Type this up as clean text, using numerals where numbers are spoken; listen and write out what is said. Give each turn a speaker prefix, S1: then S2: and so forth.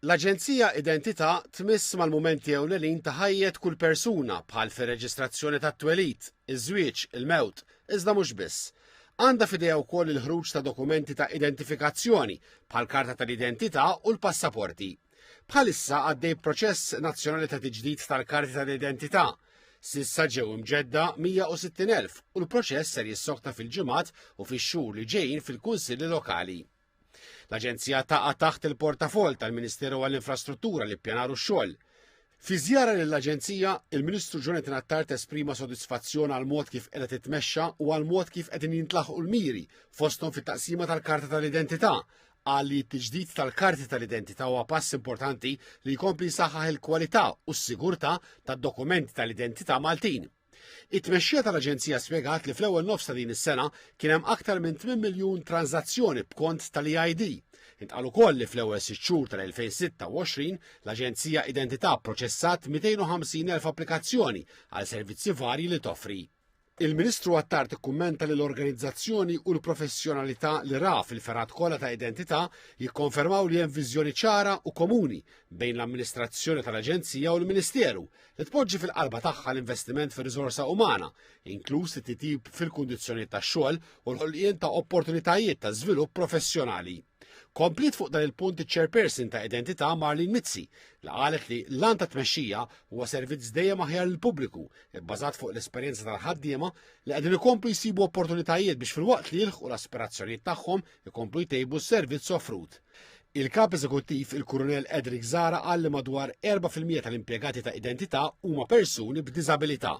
S1: L-Aġenzija Identità tmiss mal-mumenti ewlenin ta' ħajjet kull persuna bħal fir-reġistrazzjoni tat-twelid, iż-żwieġ, il-mewt, iżda mhux biss. Għandha f'idejha wkoll il-ħruġ ta' dokumenti ta' identifikazzjoni bħal karta tal-identità u l-passaporti. Bħalissa għaddej proċess nazzjonali ta' tiġdid tal-karti tal-identità. Sissa ġew imġedda 160,000 u l-proċess ser jissokta fil-ġimgħat u fix-xhur li ġejjin fil-kunsilli lokali. L-Aġenzija taqa' taħt il-portafol tal-Ministeru għall-Infrastruttura li ppjanaru x-xogħol. Fi żjara lill-Aġenzija, il-Ministru Jonathan Attard esprima sodisfazzjon għal mod kif qiegħda titmexxa u għal mod kif qegħdin jintlaħqu l-miri fosthom fit-taqsima tal-Karta tal-Identità. Qal li t-tiġdid tal-karti tal-identità huwa pass importanti li jkompli jsaħħaħ il-kwalità u s-sigurtà tad-dokumenti tal-identità Maltin. It-tmexxija tal-Aġenzija spjegat li fl-ewwel nofs ta' din is-sena kien hemm aktar minn 8 miljun transazzjoni b'kont tal-EID. Intqal ukoll li fl-ewwel 6 xhur tal-2026 l-Aġenzija Identità pproċessat 250,000 applikazzjoni għal servizzi varji li toffri. Il-Ministru Attard ikkummenta li l-organizzazzjoni u l-professjonalità li ra fil-ferat kollha ta' identità jikkonfermaw li hemm viżjoni ċara u komuni bejn l-amministrazzjoni tal-Aġenzija u l-Ministeru li tpoġġi fil-qalba tagħha l-investiment fir-riżorsa umana, inkluż it-titjib fil-kundizzjonijiet tax-xogħol u l-ħolqien ta' opportunitajiet ta' żvilupp professjonali. Komplit fuq dan il-punt iċ-Chairperson ta' Identità Marlene Mizzi li qalet li l-għan ta' tmexxija huwa servizz dejjem aħjar lill-pubbliku bbażat fuq l-esperjenza tal-ħaddiema li qegħdin ikomplu jsibu opportunitajiet biex filwaqt li jilħqu l-aspirazzjonijiet tagħhom ikomplu jtejbu s-servizz offrut. Il-Kap Eżekuttiv il-Kurunell Edric Zara qal li madwar 4% tal-impjegati ta' Identità huma persuni b'diżabilità.